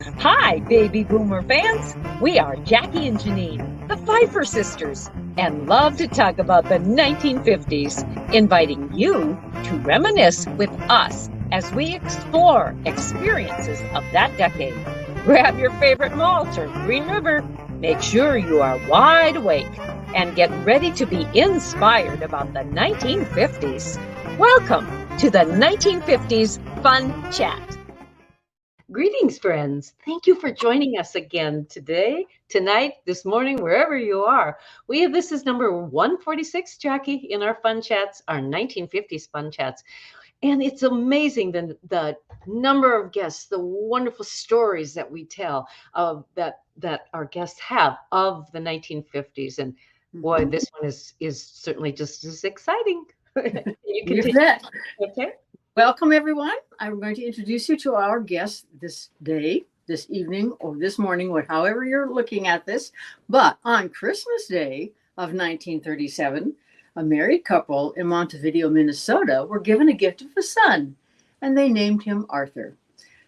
Hi, baby boomer fans. We are Jackie and Janine, the Pfeiffer sisters, and love to talk about the 1950s, inviting you to reminisce with us as we explore experiences of that decade. Grab your favorite malt or Green River. Make sure you are wide awake and get ready to be inspired about the 1950s. Welcome to the 1950s Fun Chat. Greetings, friends. Thank you for joining us again today, tonight, this morning, wherever you are. This is number 146, Jackie, in our fun chats, our 1950s fun chats. And it's amazing the number of guests, the wonderful stories that we tell of that our guests have of the 1950s. And boy, this one is certainly just as exciting. You bet. Okay. Welcome, everyone. I'm going to introduce you to our guest this day, this evening, or this morning, however you're looking at this. But on Christmas Day of 1937, a married couple in Montevideo, Minnesota, were given a gift of a son, and they named him Arthur.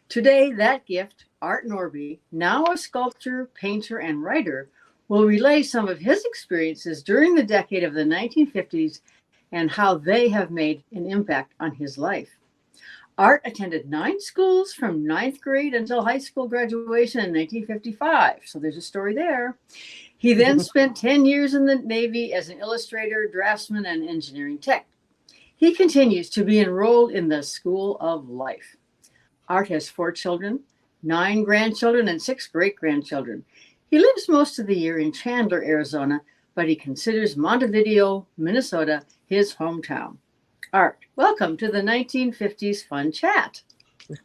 Today, that gift, Ed Norby, now a sculptor, painter, and writer, will relay some of his experiences during the decade of the 1950s and how they have made an impact on his life. Art attended 9 schools from 9th grade until high school graduation in 1955. So there's a story there. He then spent 10 years in the Navy as an illustrator, draftsman, and engineering tech. He continues to be enrolled in the School of Life. Art has 4 children, 9 grandchildren, and 6 great-grandchildren. He lives most of the year in Chandler, Arizona, but he considers Montevideo, Minnesota, his hometown. Art, welcome to the 1950s Fun Chat.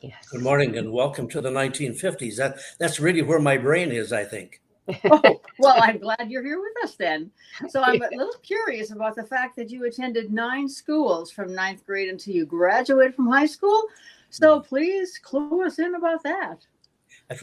Yes. Good morning and welcome to the 1950s. That's really where my brain is, I think. Oh, well, I'm glad you're here with us then. So I'm a little curious about the fact that you attended 9 schools from 9th grade until you graduated from high school. So please clue us in about that.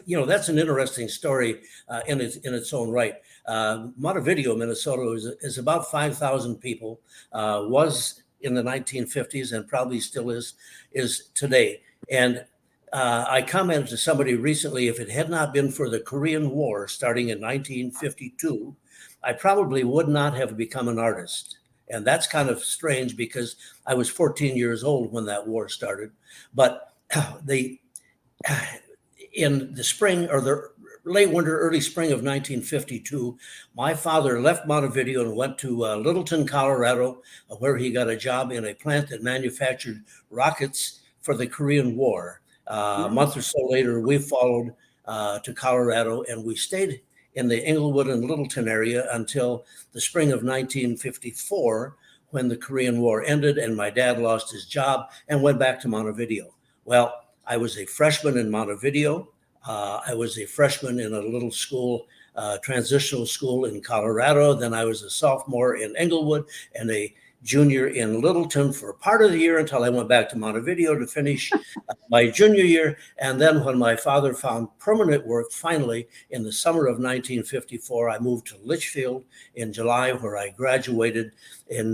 You know, that's an interesting story in its own right. Montevideo, Minnesota is about 5,000 people, was in the 1950s and probably still is today. And I commented to somebody recently, if it had not been for the Korean War starting in 1952, I probably would not have become an artist. And that's kind of strange because I was 14 years old when that war started. But in the spring or the late winter, early spring of 1952, my father left Montevideo and went to Littleton, Colorado, where he got a job in a plant that manufactured rockets for the Korean War. A month or so later, we followed to Colorado, and we stayed in the Englewood and Littleton area until the spring of 1954, when the Korean War ended and my dad lost his job and went back to Montevideo. Well, I was a freshman in Montevideo. I was a freshman in a little school, transitional school in Colorado. Then I was a sophomore in Englewood and a junior in Littleton for part of the year until I went back to Montevideo to finish my junior year. And then when my father found permanent work, finally, in the summer of 1954, I moved to Litchfield in July, where I graduated in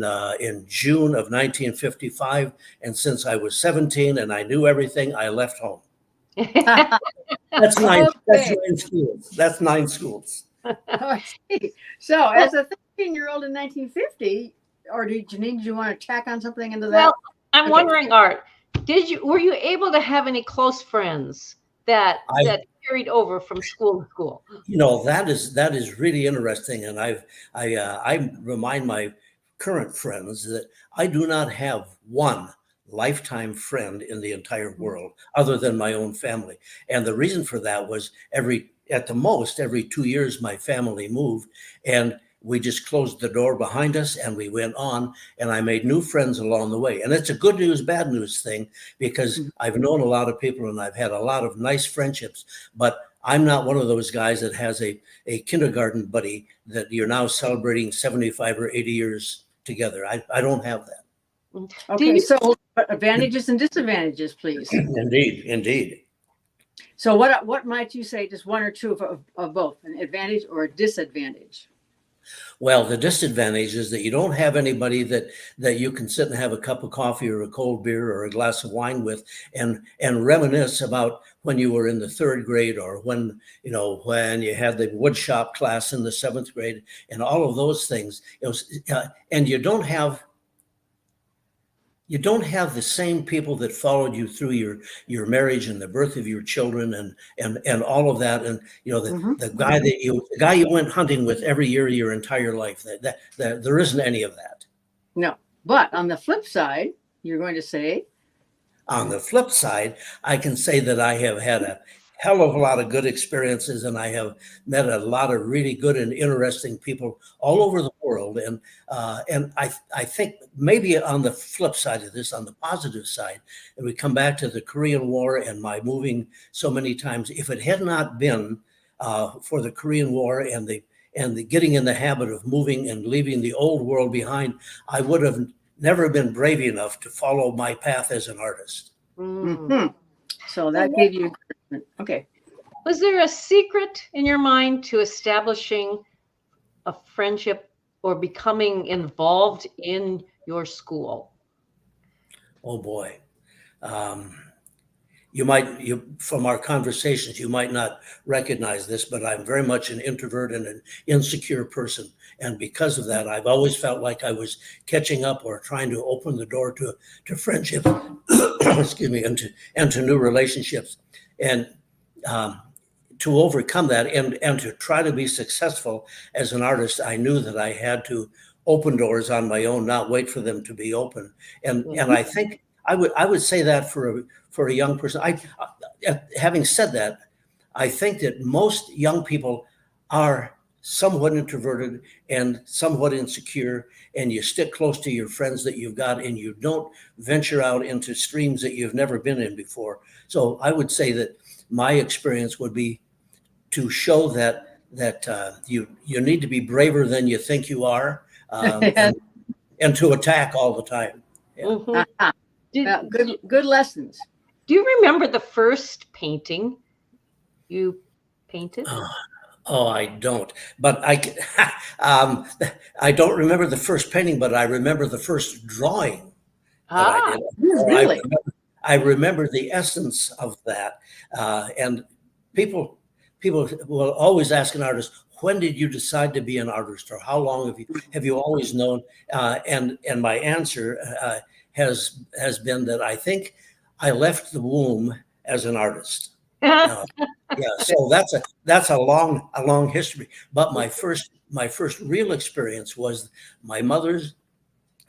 June of 1955. And since I was 17 and I knew everything, I left home. That's 9 schools. That's 9 schools. So as a 13-year-old in 1950, or Janine, did you want to tack on something into that? Well, I'm wondering, Art, were you able to have any close friends that carried over from school to school? You know, that is really interesting, and I remind my current friends that I do not have one lifetime friend in the entire world other than my own family. And the reason for that was at the most every 2 years my family moved, and we just closed the door behind us and we went on, and I made new friends along the way. And it's a good news, bad news thing, because I've known a lot of people and I've had a lot of nice friendships, but I'm not one of those guys that has a kindergarten buddy that you're now celebrating 75 or 80 years together. I don't have that. Okay, so advantages and disadvantages, please. Indeed. So what might you say, just one or two of both, an advantage or a disadvantage? Well, the disadvantage is that you don't have anybody that you can sit and have a cup of coffee or a cold beer or a glass of wine with and reminisce about when you were in the third grade, or when you had the wood shop class in the seventh grade, and all of those things. And you don't have the same people that followed you through your marriage and the birth of your children and all of that. And the guy you went hunting with every year of your entire life, that there isn't any of that. No. But on the flip side, you're going to say, on the flip side, I can say that I have had a hell of a lot of good experiences, and I have met a lot of really good and interesting people all over the world. And I think maybe on the flip side of this, on the positive side, and we come back to the Korean War and my moving so many times, if it had not been for the Korean War and the getting in the habit of moving and leaving the old world behind, I would have never been brave enough to follow my path as an artist. Mm-hmm. So that gave you encouragement. Okay. Was there a secret in your mind to establishing a friendship or becoming involved in your school? Oh boy. From our conversations, you might not recognize this, but I'm very much an introvert and an insecure person. And because of that, I've always felt like I was catching up or trying to open the door to friendship, excuse me, and to new relationships. And to overcome that and to try to be successful as an artist, I knew that I had to open doors on my own, not wait for them to be open. And I think I would say that for a young person. Having said that, I think that most young people are somewhat introverted and somewhat insecure, and you stick close to your friends that you've got, and you don't venture out into streams that you've never been in before. So I would say that my experience would be to show that you need to be braver than you think you are, and to attack all the time. Yeah. Mm-hmm. Good lessons. Do you remember the first painting you painted? Oh, I don't. But I don't remember the first painting, but I remember the first drawing that I did. Really? I remember the essence of that. And people will always ask an artist, when did you decide to be an artist, or how long have you always known? And my answer has been that I think I left the womb as an artist. So that's a long history. But my first real experience was my mother's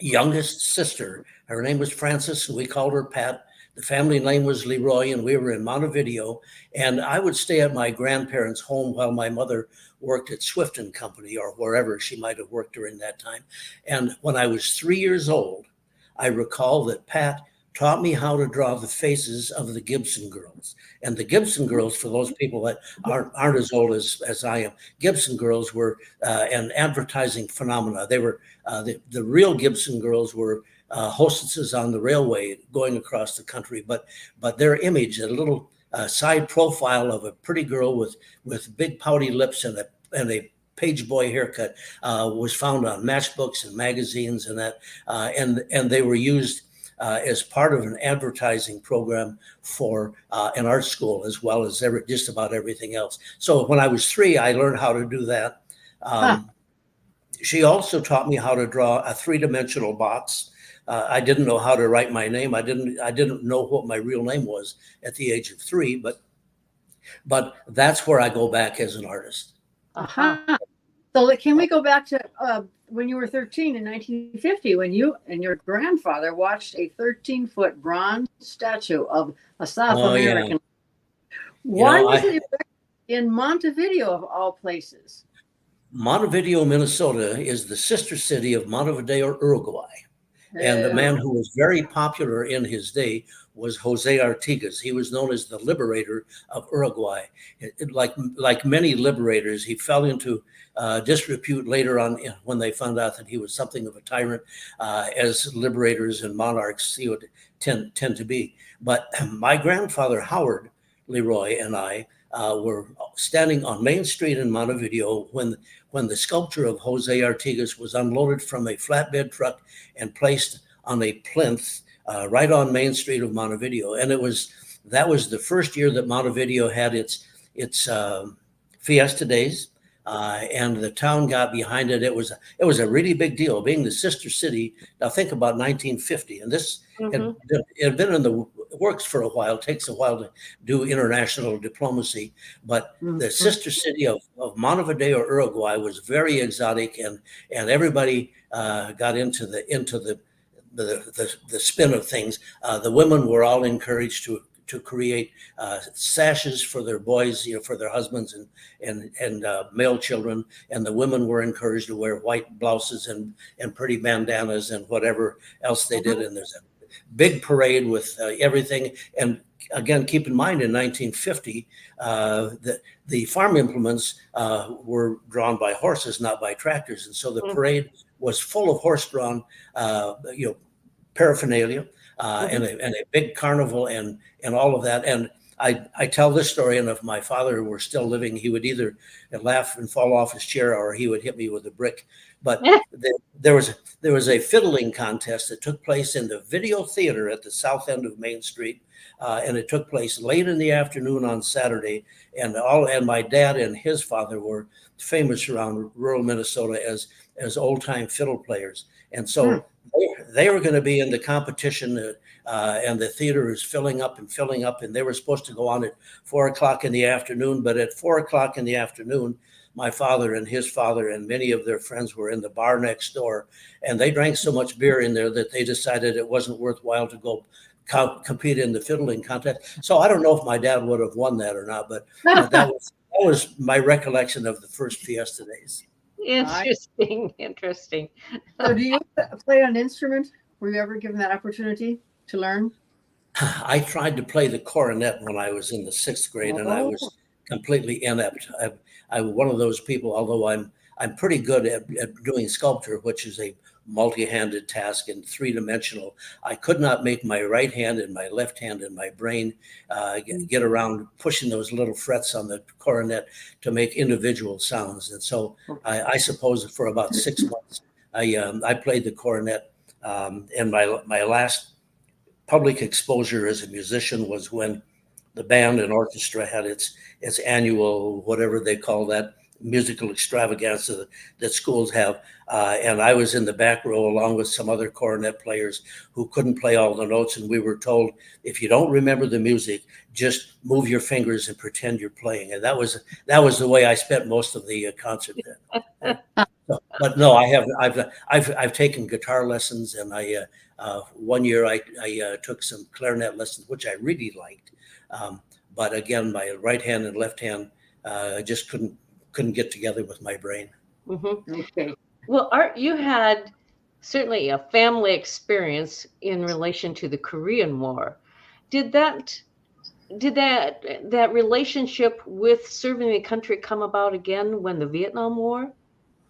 youngest sister. Her name was Frances, and we called her Pat. The family name was Leroy, and we were in Montevideo. And I would stay at my grandparents' home while my mother worked at Swift & Company, or wherever she might have worked during that time. And when I was 3 years old, I recall that Pat taught me how to draw the faces of the Gibson girls. And the Gibson girls, for those people that aren't as old as I am, Gibson girls were an advertising phenomena. They were the real Gibson girls were hostesses on the railway going across the country, but their image, a little side profile of a pretty girl with big pouty lips and a page boy haircut was found on matchbooks and magazines and that, and they were used as part of an advertising program for an art school, as well as just about everything else. So when I was 3, I learned how to do that. She also taught me how to draw a 3-dimensional box. I didn't know how to write my name. I didn't know what my real name was at the age of 3, but that's where I go back as an artist. So can we go back to when you were 13 in 1950, when you and your grandfather watched a 13-foot bronze statue of a South American? Yeah. Why was it in Montevideo, of all places? Montevideo, Minnesota is the sister city of Montevideo, Uruguay. And the man who was very popular in his day was Jose Artigas. He was known as the liberator of Uruguay. Like many liberators, he fell into disrepute later on when they found out that he was something of a tyrant, as liberators and monarchs he would tend to be. But my grandfather, Howard, Leroy and I were standing on Main Street in Montevideo when the sculpture of Jose Artigas was unloaded from a flatbed truck and placed on a plinth right on Main Street of Montevideo. And that was the first year that Montevideo had its Fiesta Days. And the town got behind it. It was a really big deal, being the sister city. Now think about 1950, and this had been in the works for a while. It takes a while to do international diplomacy, but the sister city of Montevideo, Uruguay, was very exotic, and everybody got into the spin of things. The women were all encouraged to create sashes for their boys, for their husbands and male children, and the women were encouraged to wear white blouses and pretty bandanas and whatever else they did. And there's a big parade with everything. And again, keep in mind, in 1950, the farm implements were drawn by horses, not by tractors, and so the parade was full of horse-drawn, paraphernalia. And a big carnival and all of that. And I tell this story, and if my father were still living, he would either laugh and fall off his chair or he would hit me with a brick. But there was a fiddling contest that took place in the Video Theater at the south end of Main Street. And it took place late in the afternoon on Saturday. And my dad and his father were famous around rural Minnesota as old-time fiddle players. And so they were going to be in the competition, and the theater is filling up, and they were supposed to go on at 4:00 in the afternoon. But at 4:00 in the afternoon, my father and his father and many of their friends were in the bar next door, and they drank so much beer in there that they decided it wasn't worthwhile to go compete in the fiddling contest. So I don't know if my dad would have won that or not, but that was my recollection of the first Fiesta Days. Interesting. So do you play an instrument? Were you ever given that opportunity to learn? I tried to play the cornet when I was in the 6th grade, and I was completely inept. I'm one of those people, although I'm pretty good at doing sculpture, which is a multi-handed task and 3-dimensional. I could not make my right hand and my left hand and my brain get around pushing those little frets on the cornet to make individual sounds. And so I suppose for about 6 months, I played the cornet. And my last public exposure as a musician was when the band and orchestra had its annual, whatever they call that, musical extravaganza that schools have. And I was in the back row along with some other cornet players who couldn't play all the notes. And we were told, if you don't remember the music, just move your fingers and pretend you're playing. And that was the way I spent most of the concert then. But no, I've taken guitar lessons, and one year I took some clarinet lessons, which I really liked. But again, my right hand and left hand just couldn't get together with my brain. Okay. Well, Art, you had certainly a family experience in relation to the Korean War. Did that relationship with serving the country come about again when the Vietnam War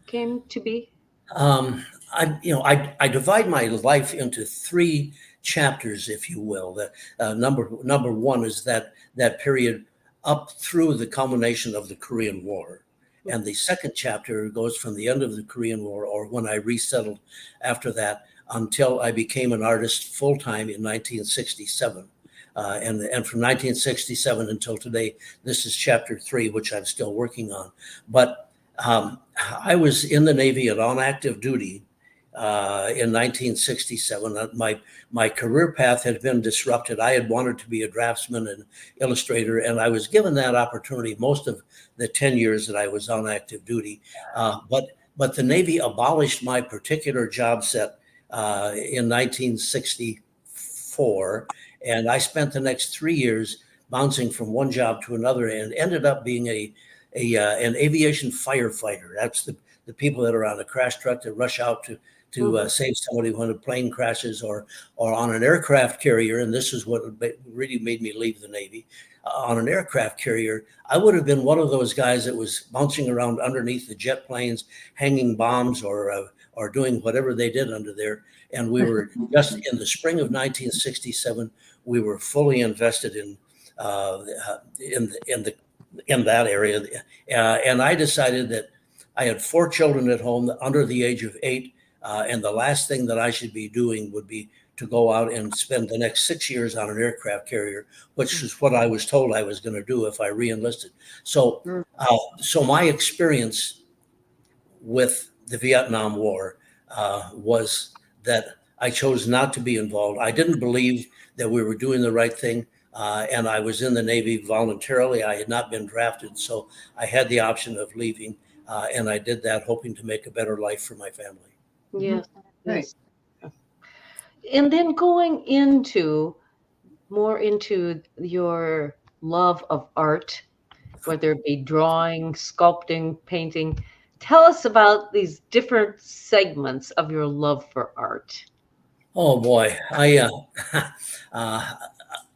came to be? I divide my life into 3 chapters, if you will. The number one is that period up through the culmination of the Korean War. And the second chapter goes from the end of the Korean War, or when I resettled after that, until I became an artist full-time in 1967. And from 1967 until today, this is chapter 3, which I'm still working on. But I was in the Navy and on active duty in 1967. My career path had been disrupted. I had wanted to be a draftsman and illustrator, and I was given that opportunity most of the 10 years that I was on active duty. But the Navy abolished my particular job set in 1964, and I spent the next 3 years bouncing from one job to another, and ended up being an aviation firefighter. That's the people that are on a crash truck that rush out to save somebody when a plane crashes, or on an aircraft carrier. And this is what really made me leave the Navy. On an aircraft carrier, I would have been one of those guys that was bouncing around underneath the jet planes, hanging bombs or doing whatever they did under there. And we were just in the spring of 1967, we were fully invested in in that area. And I decided that I had 4 children at home under the age of 8. And the last thing that I should be doing would be to go out and spend the next 6 years on an aircraft carrier, which is what I was told I was going to do if I re-enlisted. So my experience with the Vietnam War was that I chose not to be involved. I didn't believe that we were doing the right thing. And I was in the Navy voluntarily. I had not been drafted, so I had the option of leaving. And I did that hoping to make a better life for my family. Yes. Right. And then going more into your love of art, whether it be drawing, sculpting, painting, tell us about these different segments of your love for art. Oh boy,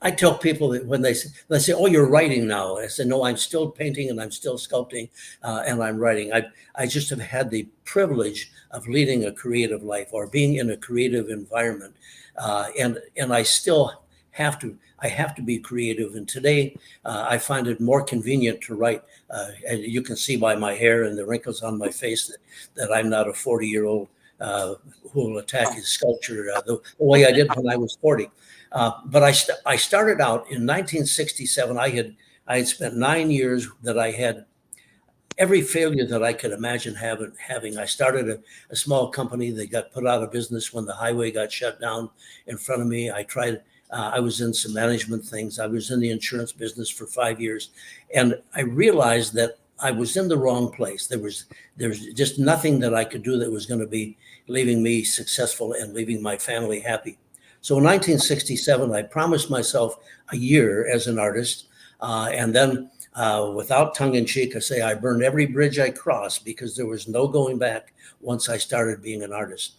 I tell people that when they say, "Oh, you're writing now," I say, "No, I'm still painting and I'm still sculpting and I'm writing." I just have had the privilege of leading a creative life or being in a creative environment, and I still have to be creative. And today, I find it more convenient to write. And you can see by my hair and the wrinkles on my face that I'm not a 40-year-old who will attack his sculpture the way I did when I was 40. But I started out in 1967. I had spent 9 years that I had every failure that I could imagine having. I started a small company that got put out of business when the highway got shut down in front of me. I was in some management things. I was in the insurance business for 5 years. And I realized that I was in the wrong place. There was just nothing that I could do that was going to be leaving me successful and leaving my family happy. So in 1967, I promised myself a year as an artist. And then without tongue in cheek, I say I burned every bridge I crossed because there was no going back once I started being an artist.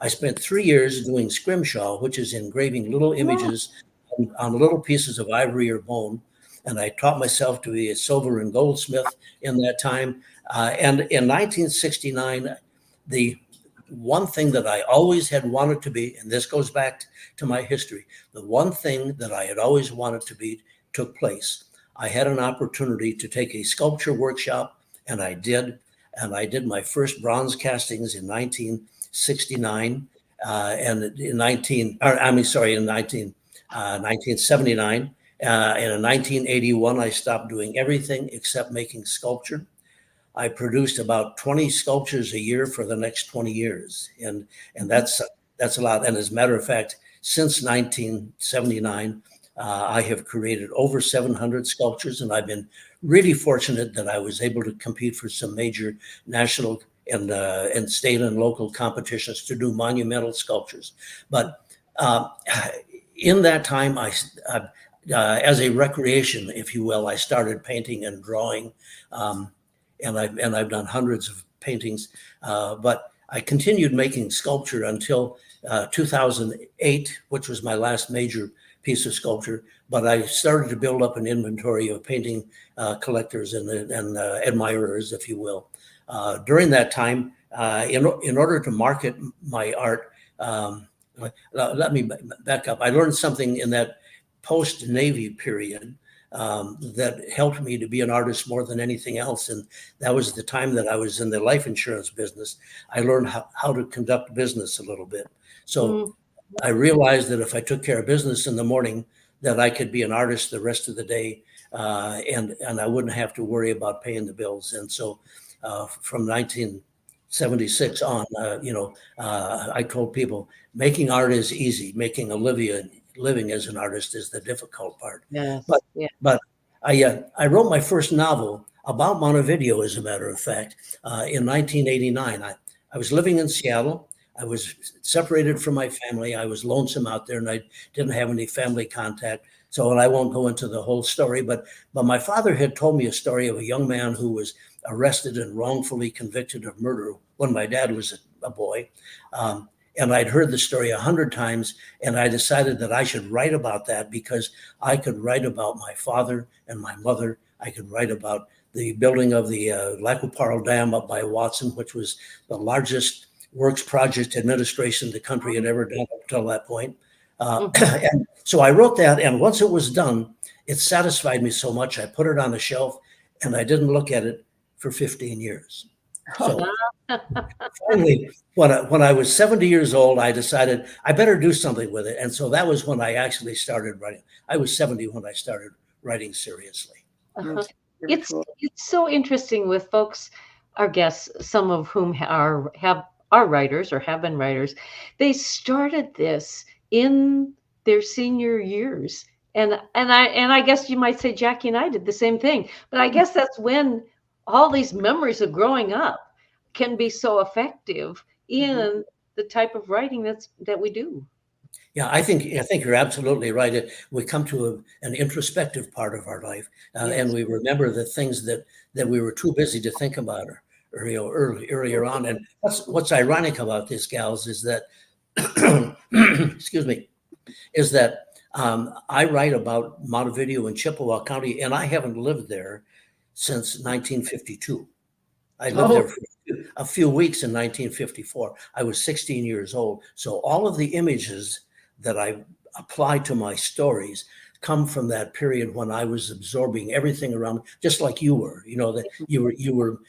I spent 3 years doing scrimshaw, which is engraving little images on little pieces of ivory or bone. And I taught myself to be a silver and goldsmith in that time. And in 1969, the one thing that I always had wanted to be, and this goes back to my history, the one thing that I had always wanted to be took place. I had an opportunity to take a sculpture workshop, and I did. And I did my first bronze castings in 1969, and in 1979. And in 1981, I stopped doing everything except making sculpture. I produced about 20 sculptures a year for the next 20 years. And that's a lot. And as a matter of fact, since 1979, I have created over 700 sculptures, and I've been really fortunate that I was able to compete for some major national and state and local competitions to do monumental sculptures. But in that time, as a recreation, if you will, I started painting and drawing, and I've done hundreds of paintings. But I continued making sculpture until 2008, which was my last major piece of sculpture. But I started to build up an inventory of painting collectors and admirers, if you will. During that time, in order to market my art, let me back up. I learned something in that post-Navy period that helped me to be an artist more than anything else. And that was the time that I was in the life insurance business. I learned how to conduct business a little bit. So I realized that if I took care of business in the morning, that I could be an artist the rest of the day, and I wouldn't have to worry about paying the bills. And so from 1976 on, I told people making art is easy. Making a living as an artist is the difficult part. Yes. But I wrote my first novel about Montevideo, as a matter of fact, in 1989. I was living in Seattle. I was separated from my family. I was lonesome out there, and I didn't have any family contact. So, and I won't go into the whole story, but my father had told me a story of a young man who was arrested and wrongfully convicted of murder when my dad was a boy. And I'd heard the story 100 times, and I decided that I should write about that because I could write about my father and my mother. I could write about the building of the Lac-Qui-Parle Dam up by Watson, which was the largest works project administration the country had ever done up until that point. And so I wrote that, and once it was done, it satisfied me so much. I put it on the shelf, and I didn't look at it for 15 years. So finally, when I was 70 years old, I decided I better do something with it. And so that was when I actually started writing. I was 70 when I started writing seriously. It's so interesting with folks, our guests, some of whom are writers or have been writers. They started this in their senior years. And I guess you might say Jackie and I did the same thing. But I guess that's when all these memories of growing up can be so effective in the type of writing that we do. Yeah, I think you're absolutely right. We come to an introspective part of our life, and we remember the things that we were too busy to think about earlier on. And what's ironic about this, gals, is that excuse me, is that I write about Montevideo in Chippewa County, and I haven't lived there since 1952. I lived there for a few weeks in 1954. I was 16 years old. So all of the images that I apply to my stories come from that period when I was absorbing everything around, just like you were. That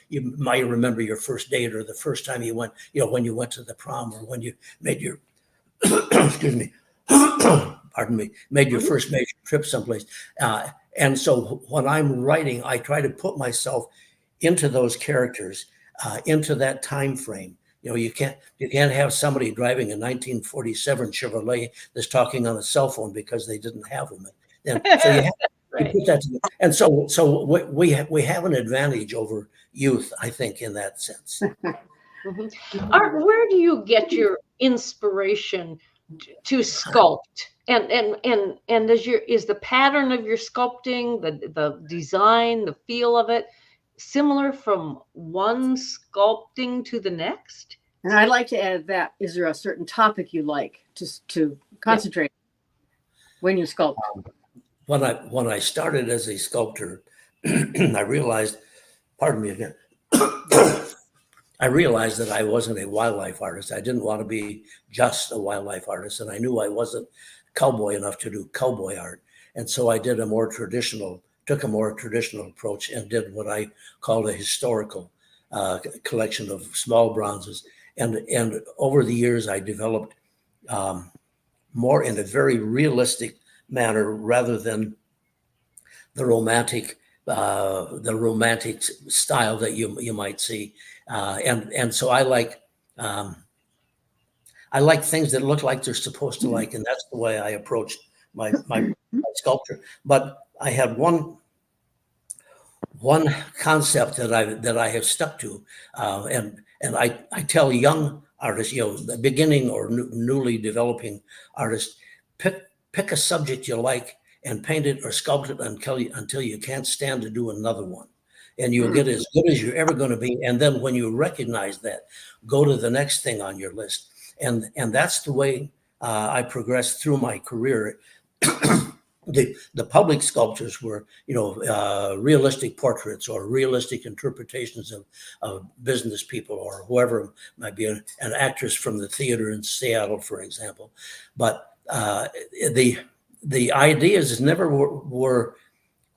you might remember your first date, or the first time you went, when you went to the prom, or when you made your excuse me, pardon me, made your first major trip someplace. And so when I'm writing, I try to put myself into those characters, into that time frame. You can't have somebody driving a 1947 Chevrolet that's talking on a cell phone because they didn't have them. And so you have to put that together. And so we have an advantage over youth, I think, in that sense. Art, where do you get your inspiration to sculpt? And is the pattern of your sculpting, the design, the feel of it, similar from one sculpting to the next? And I'd like to add that, is there a certain topic you like to concentrate when you sculpt? When I started as a sculptor, I realized, pardon me again, I realized that I wasn't a wildlife artist. I didn't want to be just a wildlife artist, and I knew I wasn't cowboy enough to do cowboy art. And so I took a more traditional approach and did what I called a historical collection of small bronzes. And over the years, I developed more in a very realistic manner rather than the romantic style that you might see. And so I like things that look like they're supposed to like, and that's the way I approached my sculpture. But I had one concept that I have stuck to, and I tell young artists, beginning or newly developing artists, pick a subject you like and paint it or sculpt it until you can't stand to do another one, and you'll get as good as you're ever going to be. And then when you recognize that, go to the next thing on your list, and that's the way I progressed through my career. The public sculptures were, realistic portraits or realistic interpretations of business people or whoever might be an actress from the theater in Seattle, for example. But the ideas never were.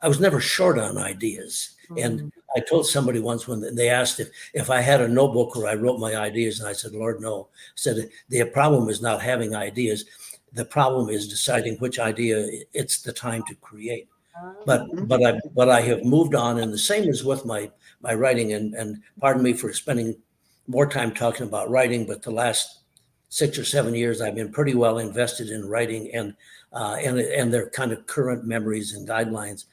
I was never short on ideas. And I told somebody once when they asked if I had a notebook where I wrote my ideas, and I said, Lord, no. I said, the problem is not having ideas. The problem is deciding which idea it's the time to create. But I have moved on, and the same is with my writing. And pardon me for spending more time talking about writing, but the last 6 or 7 years I've been pretty well invested in writing and their kind of current memories and guidelines.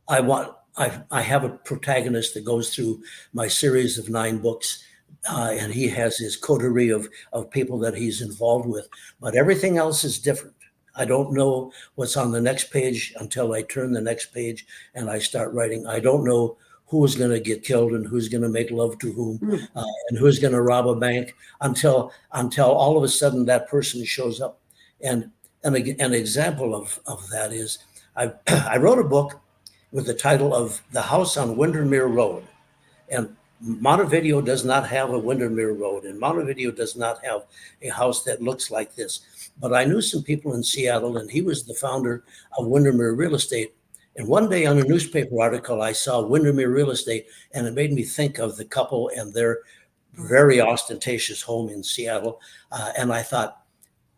I have a protagonist that goes through my series of 9 books. And he has his coterie of people that he's involved with, but everything else is different. I don't know what's on the next page until I turn the next page and I start writing. I don't know who's going to get killed and who's going to make love to whom and who's going to rob a bank until all of a sudden that person shows up. And an example of that is I wrote a book with the title of The House on Windermere Road. And Montevideo does not have a Windermere Road, and Montevideo does not have a house that looks like this. But I knew some people in Seattle, and he was the founder of Windermere Real Estate. And one day on a newspaper article, I saw Windermere Real Estate, and it made me think of the couple and their very ostentatious home in Seattle. And I thought,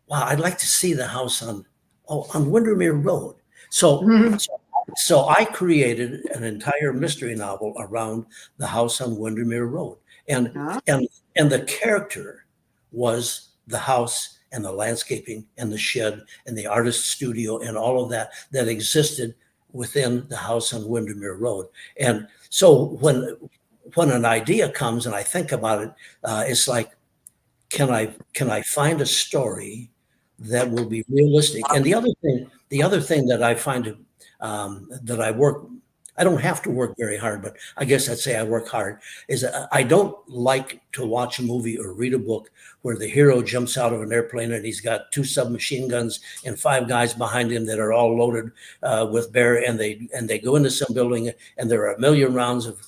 wow, I'd like to see the house on Windermere Road. So I created an entire mystery novel around the house on Windermere Road. And the character was the house and the landscaping and the shed and the artist's studio and all of that existed within the house on Windermere Road. And so when an idea comes and I think about it, it's like, can I find a story that will be realistic? And the other thing that I find that I don't have to work very hard, but I guess I'd say I work hard, is I don't like to watch a movie or read a book where the hero jumps out of an airplane and he's got 2 submachine guns and 5 guys behind him that are all loaded with bear, and they go into some building and there are a million rounds of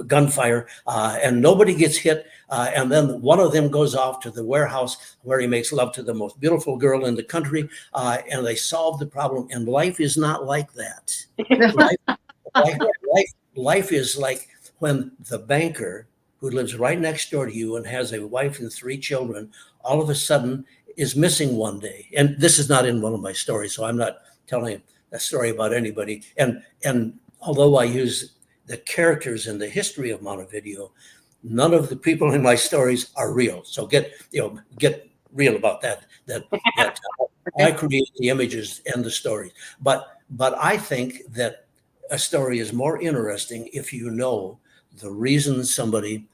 gunfire, and nobody gets hit. And then one of them goes off to the warehouse where he makes love to the most beautiful girl in the country, and they solve the problem. And life is not like that. Life is like when the banker who lives right next door to you and has a wife and 3 children, all of a sudden is missing one day. And this is not in one of my stories, so I'm not telling a story about anybody. And although I use the characters and the history of Montevideo, none of the people in my stories are real. So get real about that. I create the images and the stories. But I think that a story is more interesting if you know the reason somebody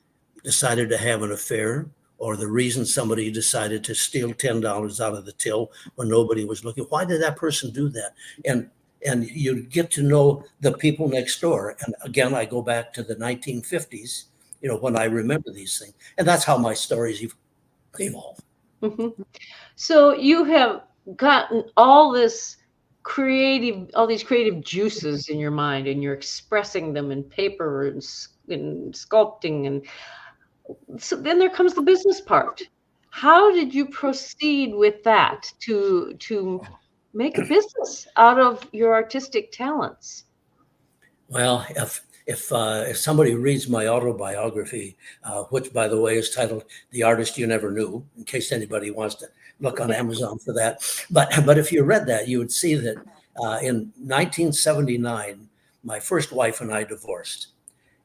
decided to have an affair, or the reason somebody decided to steal $10 out of the till when nobody was looking. Why did that person do that? And you get to know the people next door. And again, I go back to the 1950s, when I remember these things. And that's how my stories evolve. Mm-hmm. So you have gotten all these creative juices in your mind, and you're expressing them in paper and in sculpting. And so then there comes the business part. How did you proceed with that to make a business out of your artistic talents? Well, if somebody reads my autobiography, which by the way is titled "The Artist You Never Knew," in case anybody wants to look on Amazon for that, but if you read that, you would see that in 1979, my first wife and I divorced,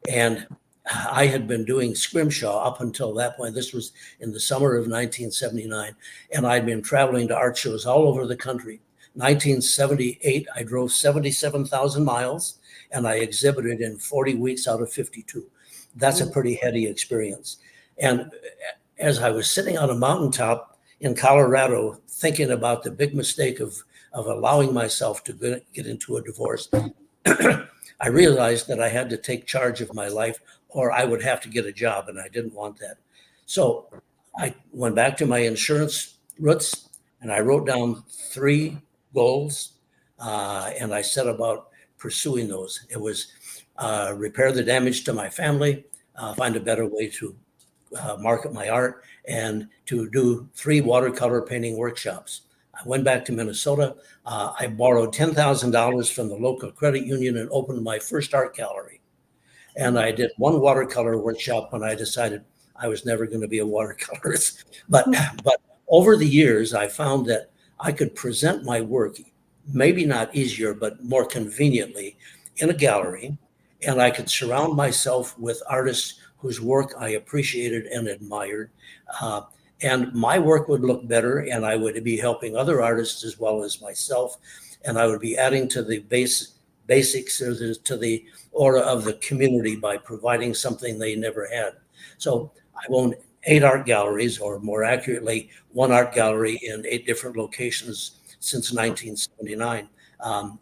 and I had been doing scrimshaw up until that point. This was in the summer of 1979, and I'd been traveling to art shows all over the country. 1978, I drove 77,000 miles, and I exhibited in 40 weeks out of 52. That's a pretty heady experience. And as I was sitting on a mountaintop in Colorado, thinking about the big mistake of allowing myself to get into a divorce, I realized that I had to take charge of my life, or I would have to get a job, and I didn't want that. So I went back to my insurance roots, and I wrote down 3 goals, and I set about pursuing those. It was repair the damage to my family, find a better way to market my art, and to do 3 watercolor painting workshops. I went back to Minnesota. I borrowed $10,000 from the local credit union and opened my first art gallery. And I did 1 watercolor workshop when I decided I was never going to be a watercolorist. But over the years, I found that I could present my work, maybe not easier, but more conveniently in a gallery. And I could surround myself with artists whose work I appreciated and admired. And my work would look better, and I would be helping other artists as well as myself. And I would be adding to the basics, to the aura of the community by providing something they never had. So I've owned 8 art galleries, or more accurately, 1 art gallery in 8 different locations since 1979.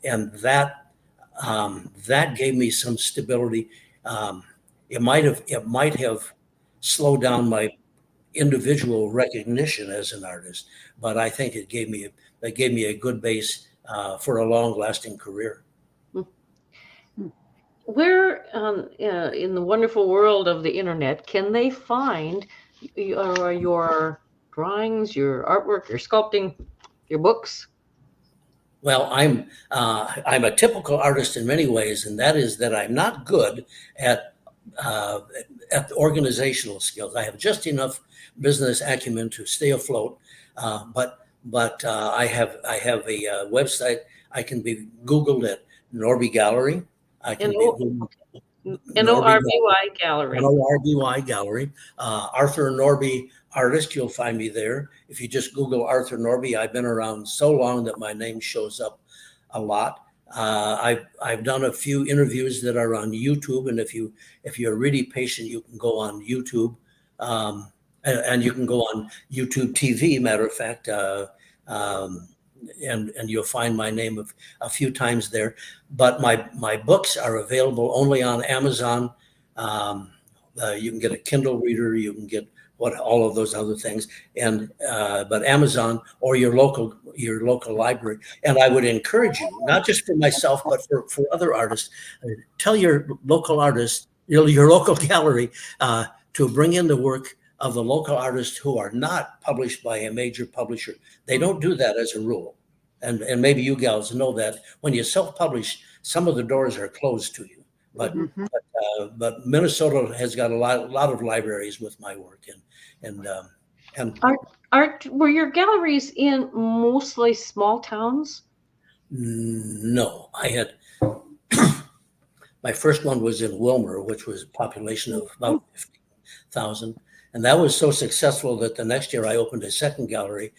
And that gave me some stability. It might have slowed down my individual recognition as an artist, but I think it gave me a good base for a long-lasting career. where in the wonderful world of the internet can they find your drawings, your artwork, your sculpting, your books? Well, I'm a typical artist in many ways, and that is that I'm not good at uh, at the organizational skills. I have just enough business acumen to stay afloat, but I have a website. I can be Googled at Norby Gallery. I can be Googled Norby NORBY Gallery. NORBY Gallery. Arthur Norby Artist, you'll find me there. If you just Google Arthur Norby, I've been around so long that my name shows up a lot. I've done a few interviews that are on YouTube, and if you're really patient, you can go on YouTube, and you can go on YouTube TV. Matter of fact, and you'll find my name a few times there. But my books are available only on Amazon. You can get a Kindle reader. You can get all of those other things, and but Amazon or your local library. And I would encourage you, not just for myself, but for other artists, tell your local artist, your local gallery, to bring in the work of the local artists who are not published by a major publisher. They don't do that as a rule. And maybe you gals know that when you self-publish, some of the doors are closed to you. But but Minnesota has got a lot of libraries with my work, and were your galleries in mostly small towns? No, I had my first one was in Wilmer, which was a population of about 50,000. And that was so successful that the next year I opened a second gallery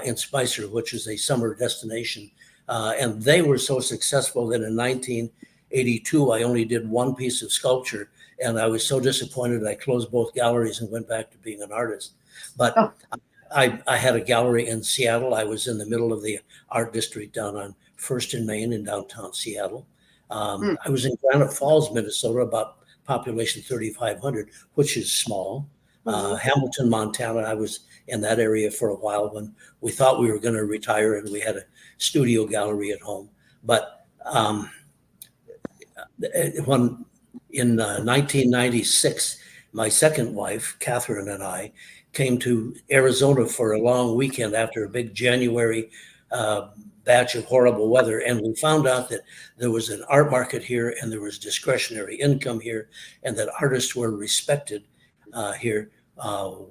in Spicer, which is a summer destination. And they were so successful that in 1982, I only did one piece of sculpture. And I was so disappointed, I closed both galleries and went back to being an artist. But I had a gallery in Seattle. I was in the middle of the art district down on First and Main in downtown Seattle. I was in Granite Falls, Minnesota, about population 3,500, which is small. Hamilton, Montana, I was in that area for a while when we thought we were going to retire, and we had a studio gallery at home. But when in 1996, my second wife, Catherine, and I came to Arizona for a long weekend after a big January batch of horrible weather. And we found out that there was an art market here, and there was discretionary income here, and that artists were respected here.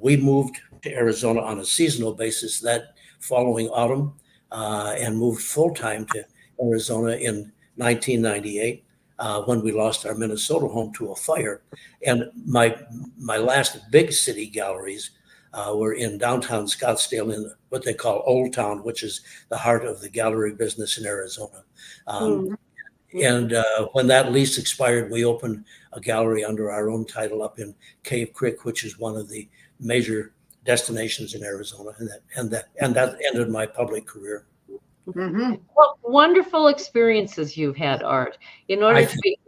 We moved to Arizona on a seasonal basis that following autumn, and moved full-time to Arizona in 1998 when we lost our Minnesota home to a fire. And my last big city galleries were in downtown Scottsdale in what they call Old Town, which is the heart of the gallery business in Arizona. And when that lease expired, we opened a gallery under our own title up in Cave Creek, which is one of the major destinations in Arizona. And that ended my public career. What wonderful experiences you've had, Art, in order to be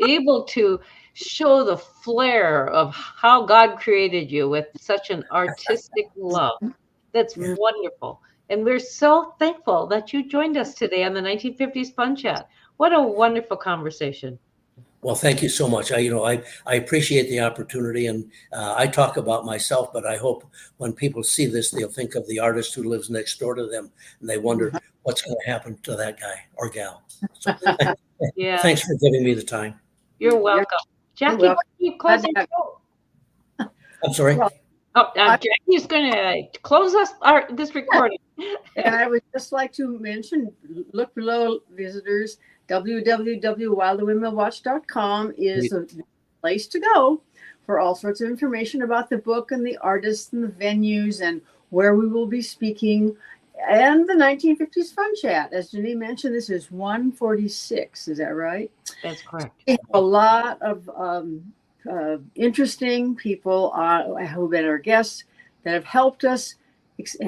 able to show the flair of how God created you with such an artistic love. That's wonderful. And we're so thankful that you joined us today on the 1950s Fun Chat. What a wonderful conversation. Well, thank you so much. I appreciate the opportunity, and I talk about myself, but I hope when people see this, they'll think of the artist who lives next door to them, and they wonder what's going to happen to that guy or gal. So, thanks for giving me the time. You're welcome. Jackie, why don't you close the show? I'm sorry. Jackie's going to close us this recording. And I would just like to mention, look below, visitors, www.wildthewomenwatch.com is a place to go for all sorts of information about the book and the artists and the venues and where we will be speaking and the 1950s Fun Chat. As Janine mentioned, this is 146. Is that right? That's correct. A lot of interesting people who have been our guests that have helped us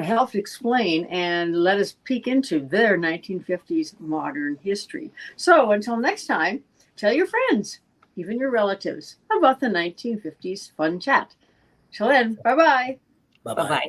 helped explain and let us peek into their 1950s modern history. So until next time, tell your friends, even your relatives, about the 1950s Fun Chat. Till then, bye-bye. Bye-bye.